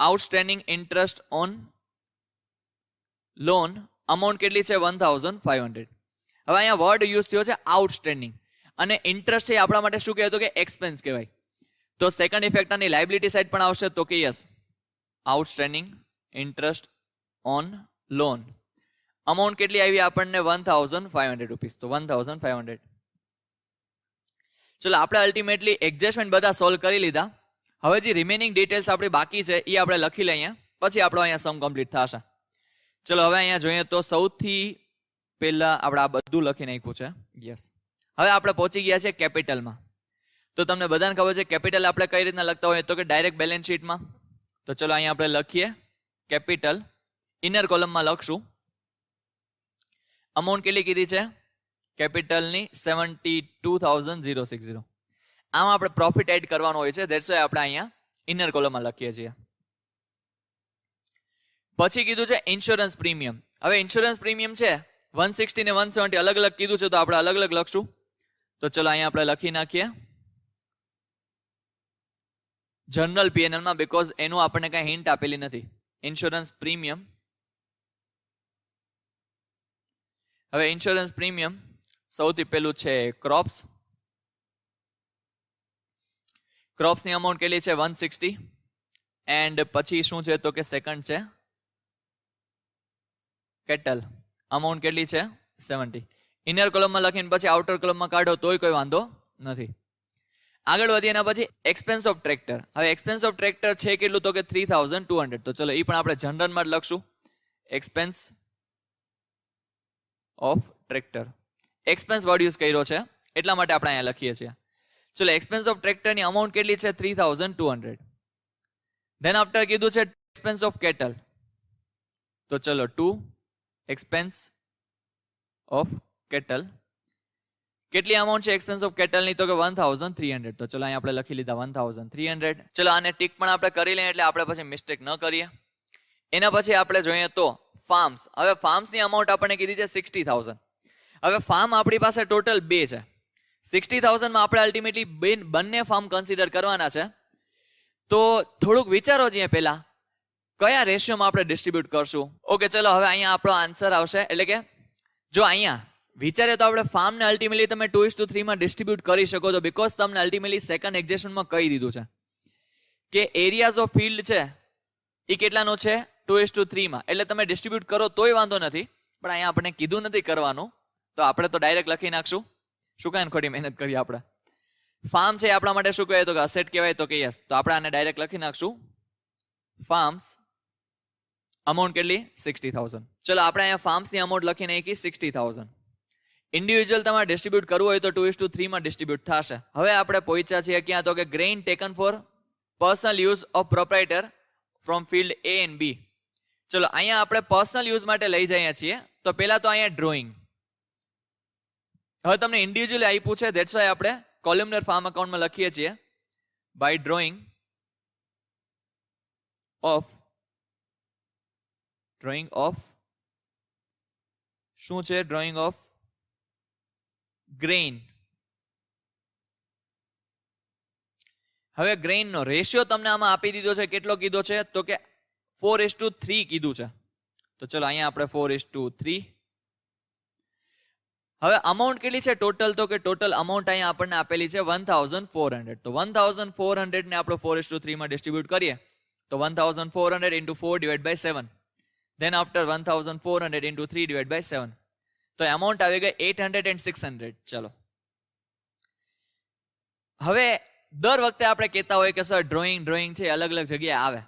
outstanding interest on loan. Amount કેટલી છે? 1,500. હવે અહીંયા વર્ડ યુઝ થયો છે આઉટસ્ટેન્ડિંગ, અને ઇન્ટરેસ્ટ છે આપણા માટે શું કહેવાય, તો કે એક્સપેન્સ કહેવાય. તો સેકન્ડ ઇફેક્ટ આની લાયબિલિટી સાઇડ પણ આવશે, તો કે yes, outstanding interest on loan. Amount કેટલી આવી આપણને, 1500 રૂપીસ. તો 1500. ચલો આપણે અલ્ટિમેટલી એડજસ્ટમેન્ટ બધા સોલ્વ કરી લીધા. હવે જે રિમેનિંગ ડિટેલ્સ આપણી બાકી છે એ આપણે લખી લઈએ, પછી આપણો અહીંયા સમ કમ્પ્લીટ થશે. ચલો હવે અહીંયા જોઈએ તો સૌથી પહેલા આપણે આ બધું લખી નાખ્યું છે. યસ, હવે આપણે પહોંચી ગયા છે કેપિટલમાં. તો તમને બધાને ખબર છે કેપિટલ આપણે કઈ રીતના લખતા હોય, તો કે ડાયરેક્ટ બેલેન્સ શીટમાં. તો ચલો અહીંયા આપણે લખીએ કેપિટલ. ઇનર કોલમમાં લખશું અમાઉન્ટ કેટલી કીધી છે કેપિટલની, 72,060. આમાં આપણે પ્રોફિટ એડ કરવાનો હોય છે, ધેટ્સ વાય આપણે અહીંયા ઇનર કોલમમાં લખીએ છીએ. પછી કીધું છે ઇન્સ્યોરન્સ પ્રીમિયમ. હવે ઇન્સ્યોરન્સ પ્રીમિયમ છે 160 ને 170 અલગ અલગ કીધું છે, તો આપણે અલગ અલગ લખશું. તો ચલો અહીંયા આપણે લખી નાખીએ જનરલ પીએનએલ માં, બીકોઝ એનું આપણને કઈ હિન્ટ આપેલી નથી. Insurance premium. હવે ઇન્સ્યોરન્સ પ્રીમિયમ સૌથી પહેલું છે ક્રોપ્સ. ક્રોપ્સની અમાઉન્ટ કેટલી છે 160. એન્ડ પછી શું છે તો કે સેકન્ડ છે કેટલ. અમાઉન્ટ કેટલી છે 70. ઇનર કોલમમાં લખીને પછી આઉટર કોલમમાં કાઢો તોય કોઈ વાંધો નથી. આગળ વધીએ એના પછી એક્સપેન્સ ઓફ ટ્રેક્ટર. હવે એક્સપેન્સ ઓફ ટ્રેક્ટર છે કેટલું, તો કે 3200. તો ચલો એ પણ આપણે જનરલમાં જ લખશું, expense of tractor. Expense word use કર્યો છે એટલા માટે આપણે અહીંયા લખીએ છીએ. ચલો એક્સપેન્સ ઓફ ટ્રેક્ટરની અમાઉન્ટ કેટલી છે 3200. ધેન આફ્ટર કીધું છે એક્સપેન્સ ઓફ કેટલ. તો ચલો 2 એક્સપેન્સ ઓફ કેટલ. કેટલી અમાઉન્ટ છે એક્સપેન્સ ઓફ કેટલની, તો કે 1300. તો ચલો અહીંયા આપણે લખી લીધા 1300. ચલો આને ટીક પણ આપણે કરી લઈએ એટલે આપણે પછી મિસ્ટેક ન કરીએ. એના પછી આપણે જોઈએ તો ફાર્મ્સ. હવે ફાર્મ્સની અમાઉન્ટ આપણને કીધી છે 60,000. હવે ફાર્મ આપણી પાસે ટોટલ 2 છે. 60,000 માં આપણે અલ્ટિમેટલી બંને ફાર્મ કન્સિડર કરવાના છે. તો થોડુંક વિચારો જોઈએ પહેલા કયા રેશિયોમાં આપણે ડિસ્ટ્રીબ્યુટ કરશું. ઓકે ચલો હવે અહીંયા આપણો આન્સર આવશે, એટલે કે જો અહીંયા વિચારીએ તો આપણે ફાર્મને અલ્ટિમેટલી તમે 2:3 માં ડિસ્ટ્રીબ્યુટ કરી શકો છો, બીકોઝ તમને અલ્ટિમેટલી સેકન્ડ એડજસ્ટમેન્ટમાં કહી દીધું છે કે એરિયાઝ ઓફ ફિલ્ડ છે એ કેટલાનો છે 2:3 માં. એટલે તમે ડિસ્ટ્રીબ્યુટ કરો તોય વાંધો નથી, પણ અહીંયા આપણે કીધું નથી કરવાનું, તો આપણે તો ડાયરેક્ટ લખી નાખશું. શું કાંઈ ખોટી મહેનત કરીએ આપણે. ફાર્મ છે આપણા માટે શું કહેવાય, તો કે અસેટ કહેવાય. તો કે યસ, તો આપણે આને ડાયરેક્ટ લખી નાખશું ફાર્મ્સ. અમાઉન્ટ કેટલી 60,000. ચલો આપણે અહીંયા ફાર્મ્સની અમાઉન્ટ લખી નાખી 60,000. ઇન્ડિવિજ્યુઅલ તમારે ડિસ્ટ્રીબ્યુટ કરવું હોય તો 2:3 માં ડિસ્ટ્રીબ્યુટ થશે. હવે આપણે પહોંચ્યા છીએ ક્યાં, તો કે grain taken for personal use of proprietor from field A and B. ચલો અહીંયા આપણે પર્સનલ યુઝ માટે લઈ જઈએ છીએ. તો પહેલા તો અહીંયા ડ્રોઈંગ. હવે તમને ઇન્ડિવિજ્યુઅલી આપ્યું છે, ધેટ્સ વાય આપણે કોલમનર ફાર્મ અકાઉન્ટમાં લખીએ છીએ બાય ડ્રોઈંગ ઓફ શું છે, ડ્રોઈંગ ઓફ ગ્રેઇન. હવે ગ્રેઇન નો રેશિયો તમને આમાં આપી દીધો છે, કેટલો કીધો છે, તો કે 4:3 કીધું છે. તો ચલો અહીંયા આપણે 4:3. હવે અમાઉન્ટ કેટલી છે ટોટલ, તો કે ટોટલ અમાઉન્ટ અહીંયા આપણને આપેલી છે 1,400. તો 1,400 ને આપણે 4:3 માં ડિસ્ટ્રીબ્યુટ કરીએ તો 1,400 into 4 divided by 7. Then after 1,400 into 3 divided by 7. તો અમાઉન્ટ આવી ગઈ 800 and 600. ચલો હવે દર વખતે આપણે કહેતા હોય કે સર ડ્રોઈંગ છે અલગ અલગ જગ્યાએ આવે.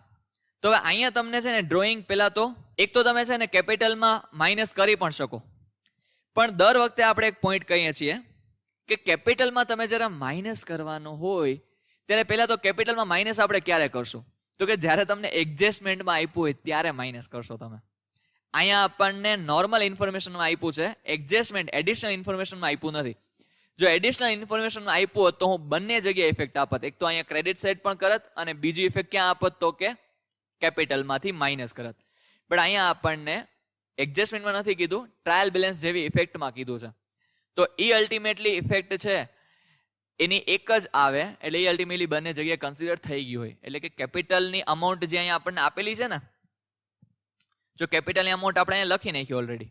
તો હવે અહીંયા તમને છે ને ડ્રોઈંગ પહેલા તો એક તો તમે છે ને કેપિટલમાં માઇનસ કરી પણ શકો, પણ દર વખતે આપણે એક પોઈન્ટ કહીએ છીએ કે કેપિટલમાં તમે જરા માઇનસ કરવાનું હોય ત્યારે પહેલા તો કેપિટલમાં માઇનસ આપણે ક્યારે કરશું, તો કે જ્યારે તમને એડજસ્ટમેન્ટમાં આપ્યું હોય ત્યારે માઇનસ કરશો તમે. અહીંયા આપણને નોર્મલ ઇન્ફોર્મેશનમાં આપ્યું છે, એડજસ્ટમેન્ટ એડિશનલ ઇન્ફોર્મેશનમાં આપ્યું નથી. જો એડિશનલ ઇન્ફોર્મેશનમાં આપ્યું હોત તો હું બંને જગ્યાએ ઇફેક્ટ આપત. એક તો અહીંયા ક્રેડિટ સાઇડ પણ કરત અને બીજી ઇફેક્ટ ક્યાં આપત, તો કે કેપિટલમાંથી માઇનસ કરત. પણ અહીંયા આપણને એડજસ્ટમેન્ટમાં નથી કીધું, ટ્રાયલ બેલેન્સ જેવી ઇફેક્ટમાં કીધું છે. તો એ અલ્ટિમેટલી ઇફેક્ટ છે એની એક જ આવે, એટલે એ અલ્ટિમેટલી બંને જગ્યાએ કન્સિડર થઈ ગયું હોય. એટલે કે કેપિટલની અમાઉન્ટ જે અહીંયા આપણને આપેલી છે ને, જો કેપિટલની અમાઉન્ટ આપણે અહીંયા લખી નાખી ઓલરેડી,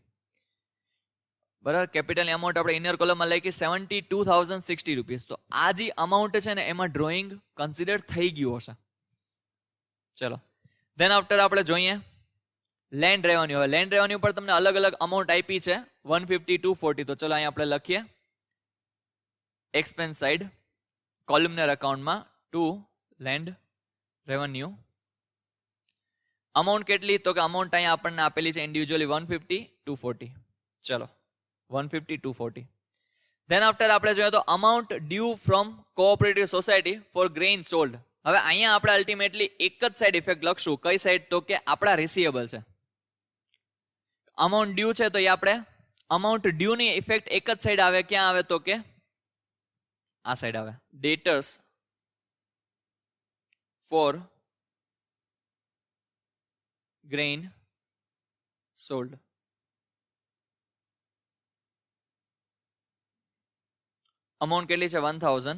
બરાબર. કેપિટલની અમાઉન્ટ આપણે ઇનર કોલમમાં લખી 72,060 રૂપીસ. તો આ જે અમાઉન્ટ છે ને એમાં ડ્રોઈંગ કન્સિડર થઈ ગયું હશે. ચલો ધેન આફ્ટર આપણે જોઈએ લેન્ડ રેવન્યુ. હવે લેન્ડ રેવન્યુ પર તમને અલગ અલગ અમાઉન્ટ આપી છે 150, 240. તો ચલો અહીંયા આપણે લખીએ એક્સપેન્સ સાઇડ કોલમનર અકાઉન્ટમાં ટુ લેન્ડ રેવન્યુ. અમાઉન્ટ કેટલી? તો કે અમાઉન્ટ અહીંયા આપણને આપેલી છે ઇન્ડિવિજ્યુઅલી 150, 240. ચલો 150, 240. ધેન આફ્ટર આપણે જોઈએ તો amount due from cooperative society for grain sold. હવે અહીંયા આપણે અલ્ટિમેટલી એક જ સાઈડ ઇફેક્ટ લખશું. કઈ સાઈડ? તો કે આપણા રિસીવેબલ છે. અમાઉન્ટ ડ્યુ છે તો એ આપણે અમાઉન્ટ ડ્યુ ની ઇફેક્ટ એક જ સાઈડ આવે. ક્યાં આવે? તો કે આ સાઈડ આવે. Debtors for grain sold. Amount કેટલી છે? 1000.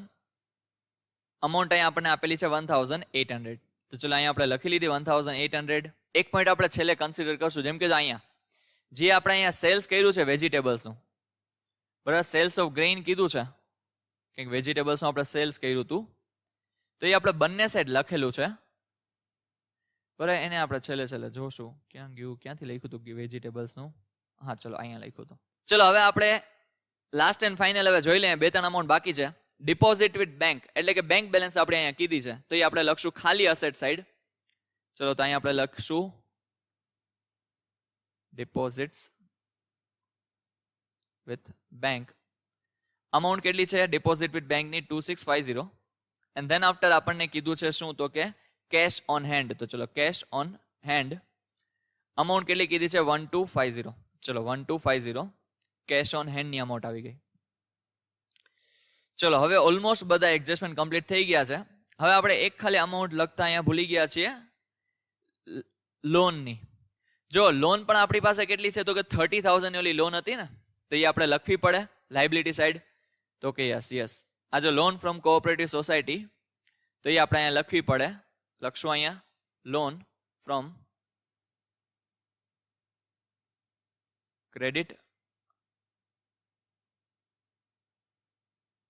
અમાઉન્ટ અહીંયા આપણને આપેલી છે 1800. તો ચલો અહીંયા આપણે લખી લીધી 1800. એક પોઈન્ટ આપણે છેલ્લે કન્સિડર કરશું. જેમ કે અહીંયા જે આપણે અહીંયા સેલ્સ કર્યું છે વેજીટેબલ્સનું, બરાબર, સેલ્સ ઓફ ગ્રેઇન કીધું છે, કંઈક વેજીટેબલ્સનું આપણે સેલ્સ કર્યું હતું, તો એ આપણે બંને સાઈડ લખેલું છે, બરાબર. એને આપણે છેલ્લે જોશું ક્યાં ગયું, ક્યાંથી લખ્યું હતું વેજીટેબલ્સનું. હા ચલો અહીંયા લખ્યું હતું. ચલો હવે આપણે લાસ્ટ એન્ડ ફાઇનલ હવે જોઈ લઈએ. 2-3 અમાઉન્ટ બાકી છે. ડિપોઝિટ વિથ બેંક એટલે કે બેંક બેલેન્સ આપણે અહીંયા કીધી છે, તો એ આપણે લખશું ખાલી અસેટ સાઈડ. ચલો તો અહીંયા આપણે લખશું ડિપોઝિટ્સ વિથ બેંક. અમાઉન્ટ કેટલી છે ડિપોઝિટ વિથ બેંકની? 2650. એન્ડ ધેન આફ્ટર આપણને કીધું છે શું? તો કે કેશ ઓન હેન્ડ. તો ચલો કેશ ઓન હેન્ડ અમાઉન્ટ કેટલી કીધી છે? 1250. ચલો 1250 કેશ ઓન હેન્ડ ની અમાઉન્ટ આવી ગઈ. ચલો હવે ઓલમોસ્ટ બધા એડજસ્ટમેન્ટ કમ્પ્લીટ થઈ ગયા છે. હવે આપણે એક ખાલી અમાઉન્ટ લખતા અહીંયા ભૂલી ગયા છીએ, લોનની. જો લોન પણ આપણી પાસે કેટલી છે? તો કે 30,000 ની ઓલી લોન હતી ને, તો એ આપણે લખવી પડે લાયબિલિટી સાઈડ. તો કે યસ. આ જો લોન ફ્રોમ કોઓપરેટિવ સોસાયટી, તો એ આપણે અહીંયા લખવી પડે. લખશું અહીંયા loan from credit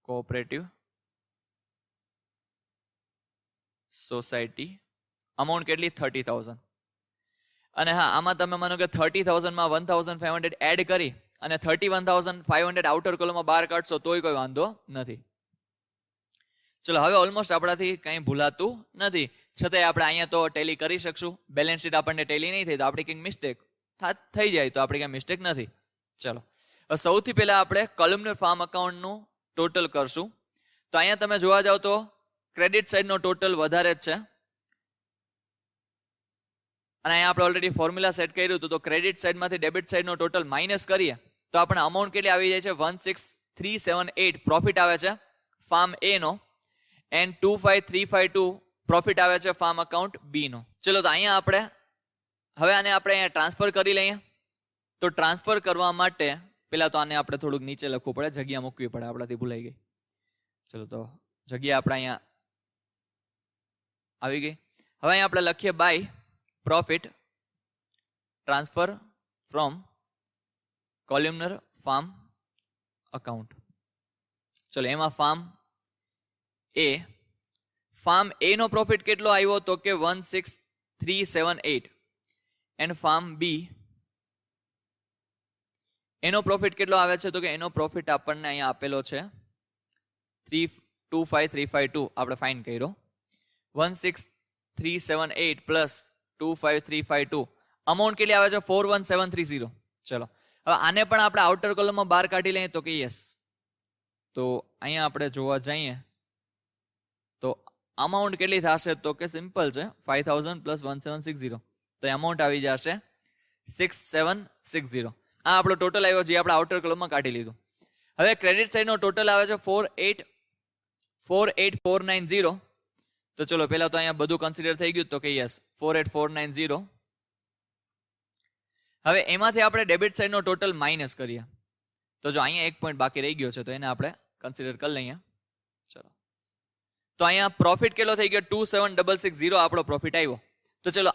cooperative society. Amount કેટલી? 30,000. અને હા, આમાં તમે માનો કે 30,000 માં 1,500 એડ કરી અને 31,500 આઉટર કોલમમાં બહાર કાઢશો તોય કોઈ વાંધો નથી. ચલો હવે ઓલમોસ્ટ આપણાથી કંઈ ભૂલાતું નથી, છતાંય આપણે અહીંયા તો ટેલી કરી શકશું. બેલેન્સ શીટ આપણને ટેલી નહીં થઈ તો આપણી કંઈક મિસ્ટેક થઈ જાય, તો આપણી કંઈ મિસ્ટેક નથી. ચલો સૌથી પહેલા આપણે કોલમનર ફાર્મ અકાઉન્ટનું ટોટલ કરશું. તો અહીંયા તમે જોવા જાવ તો ક્રેડિટ સાઇડનો ટોટલ વધારે જ છે, અને અહીંયા આપણે ઓલરેડી ફોર્મ્યુલા સેટ કર્યું હતું. તો ક્રેડિટ સાઇડમાંથી ડેબિટ સાઇડનો ટોટલ માઇનસ કરીએ તો આપણે અમાઉન્ટ કેટલી આવી જાય છે? 16,378 પ્રોફિટ આવે છે ફાર્મ એ નો, એન્ડ 25,352 પ્રોફિટ આવે છે ફાર્મ અકાઉન્ટ બી નો. ચલો તો અહીંયા આપણે હવે આને આપણે અહીંયા ટ્રાન્સફર કરી લઈએ. તો ટ્રાન્સફર કરવા માટે પેલા તો આને આપણે થોડુંક નીચે લખવું પડે, જગ્યા મૂકવી પડે, આપણાથી ભૂલાઈ ગઈ. ચલો તો જગ્યા આપણે અહીંયા આવી ગઈ. હવે અહીંયા આપણે લખીએ by profit transfer from columnar farm account. ચલો એમાં ફાર્મ એ નો પ્રોફિટ કેટલો આવ્યો? તો કે 16,378. એન્ડ ફાર્મ બી એનો પ્રોફિટ કેટલો આવે છે? તો કે એનો પ્રોફિટ આપણને અહીંયા આપેલો છે 25,352. આપણે ફાઇન કર્યો 16,378 પ્લસ 25,352. અમાઉન્ટ કેટલી આવે છે? 41,730. ચલો હવે આને પણ આપણે આઉટર કોલમમાં બહાર કાઢી લઈએ. તો કે યસ. તો અહીંયા આપણે જોવા જઈએ તો અમાઉન્ટ કેટલી થશે? તો કે સિમ્પલ છે 5,000 પ્લસ 1,760. તો અમાઉન્ટ આવી જશે 6,760. આ આપણો ટોટલ આવ્યો જે આપણે આઉટર કોલમમાં કાઢી લીધું. હવે ક્રેડિટ સાઇડનો ટોટલ આવે છે 48,490. તો ચલો પહેલા તો અહીંયા બધું કન્સિડર થઈ ગયું. તો કે યસ 48,490. હવે એમાંથી આપણે ડેબિટ સાઇડનો ટોટલ માઇનસ કરીએ. તો જો અહીંયા એક પોઈન્ટ બાકી રહી ગયો છે તો એને આપણે કન્સિડર કરી લઈએ. ચલો તો અહીંયા પ્રોફિટ કેટલો થઈ ગયો? 27,660 આપણો પ્રોફિટ આવ્યો. તો ચલો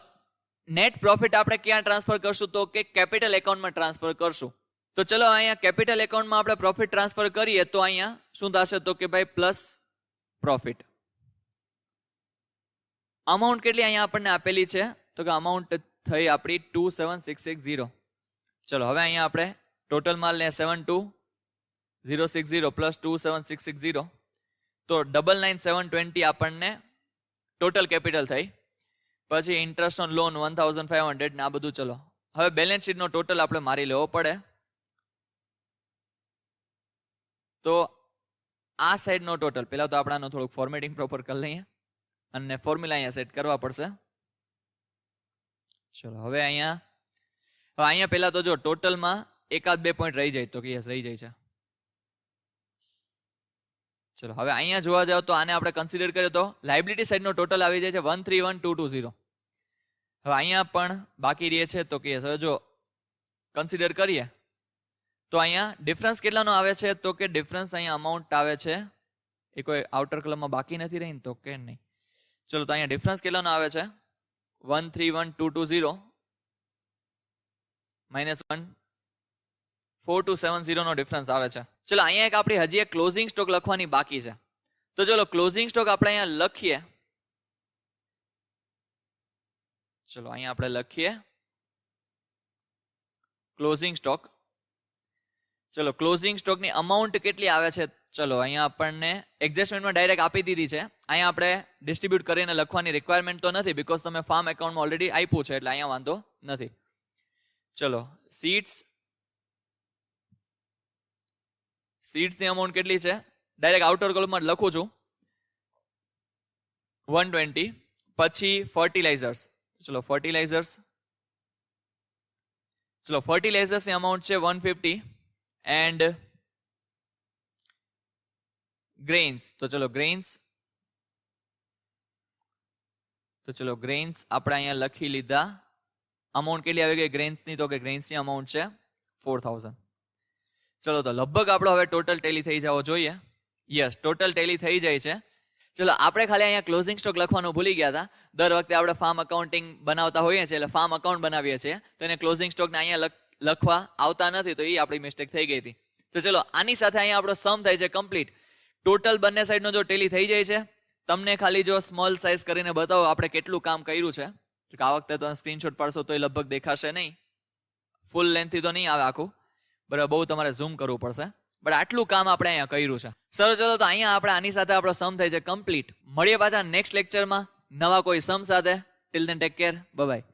નેટ પ્રોફિટ આપણે ક્યાં ટ્રાન્સફર કરશું? તો કે કેપિટલ એકાઉન્ટમાં ટ્રાન્સફર કરશું. તો ચલો અહીંયા કેપિટલ એકાઉન્ટમાં આપણે પ્રોફિટ ટ્રાન્સફર કરીએ તો અહીંયા શું થશે તો કે ભાઈ પ્લસ પ્રોફિટ. અમાઉન્ટ કેટલી અહીંયા આપણને આપેલી છે તો કે અમાઉન્ટ થઈ આપણી 27660. ચલો હવે અહીંયા આપણે ટોટલ માલ લે 72060 પ્લસ 27660 તો 99720 આપણને ટોટલ કેપિટલ થઈ. પછી ઇન્ટરેસ્ટ ઓન લોન 1500 ને આ બધું. ચલો હવે બેલેન્સ શીટનો ટોટલ આપણે મારી લેવો પડે. તો આ સાઈડનો ટોટલ પહેલા તો આપણાનું થોડુંક ફોર્મેટિંગ પ્રોપર કરી લઈએ અને ફોર્મ્યુલા અહીંયા સેટ કરવા પડશે. ચલો હવે અહીંયા પહેલા તો જો ટોટલમાં એકાદ 2 પોઈન્ટ રહી જાય તો કે યસ રહી જાય છે. ચલો હવે અહીંયા જોવા જાવ તો આને આપણે કન્સિડર કરીએ તો લાયબિલિટી સાઈડનો ટોટલ આવી જાય છે 131220. હવે અહીંયા પણ બાકી રહે છે તો કે યસ. હવે જો કન્સિડર કરીએ તો અહીંયા ડિફરન્સ કેટલાનો આવે છે તો કે ડિફરન્સ અહીંયા અમાઉન્ટ આવે છે એ કોઈ આઉટર કલમમાં બાકી નથી રહી તો કે નહીં. ચલો તો અહીંયા ડિફરન્સ કેટલાનો આવે છે 131220 માઇનસ 14270 નો ડિફરન્સ આવે છે. ચલો અહીંયા આપણી હજી એક ક્લોઝિંગ સ્ટોક લખવાની બાકી છે. તો ચલો ક્લોઝિંગ સ્ટોક આપણે અહીંયા લખીએ. ચલો અહીંયા આપણે લખીએ ક્લોઝિંગ સ્ટોક. ચલો ક્લોઝિંગ સ્ટોકની અમાઉન્ટ કેટલી આવે છે ચલો અહીંયા આપણને એડજસ્ટમેન્ટમાં ડાયરેક્ટ આપી દીધી છે. અહીંયા આપણે ડિસ્ટ્રીબ્યુટ કરીને લખવાની રિક્વાયરમેન્ટ તો નથી બીકોઝ તમે ફાર્મ એકાઉન્ટમાં ઓલરેડી આપ્યું છે એટલે અહીંયા વાંધો નથી. ચલો સીડ્સની અમાઉન્ટ કેટલી છે ડાયરેક્ટ આઉટર કોલમમાં લખું છું 120. પછી ફર્ટિલાઇઝર્સ. ચલો ફર્ટિલાઇઝર્સની અમાઉન્ટ છે 150 એન્ડ ગ્રેઇન્સ. તો ચલો ગ્રેઇન્સ આપણે અહીંયા લખી લીધા. અમાઉન્ટ કેટલી આવી ગઈ ગ્રેઇન્સની તો કે ગ્રેઇન્સની અમાઉન્ટ છે 4000. ચલો તો લગભગ આપણો હવે ટોટલ ટેલી થઈ જવો જોઈએ. યસ ટોટલ ટેલી થઈ જાય છે. ચલો આપણે ખાલી અહીંયા ક્લોઝિંગ સ્ટોક લખવાનું ભૂલી ગયા હતા. દર વખતે આપણે ફાર્મ અકાઉન્ટિંગ બનાવતા હોઈએ છીએ એટલે ફાર્મ અકાઉન્ટ બનાવીએ છીએ તો એને ક્લોઝિંગ સ્ટોકને અહીંયા લખવા આવતા નથી તો એ આપણી મિસ્ટેક થઈ ગઈ હતી. તો ચલો આની સાથે અહીંયા આપણો સમ થાય છે કમ્પ્લીટ. ટોટલ બંને સાઈડનો જો ટેલી થઈ જાય છે તમને ખાલી જો સ્મોલ સાઇઝ કરીને બતાવો આપણે કેટલું કામ કર્યું છે. આ વખતે તો સ્ક્રીનશોટ પાડશો તો એ લગભગ દેખાશે નહીં. ફૂલ લેન્થથી તો નહીં આવે આખું બરાબર. બહુ તમારે ઝૂમ કરવું પડશે બટ આટલું કામ આપણે અહીંયા કર્યું છે. સર ચલો તો અહીંયા આપણે આની સાથે આપણો સમ થાય છે કમ્પ્લીટ. મળીએ પાછા નેક્સ્ટ લેક્ચરમાં નવા કોઈ સમ સાથે. Till then take care. Bye bye.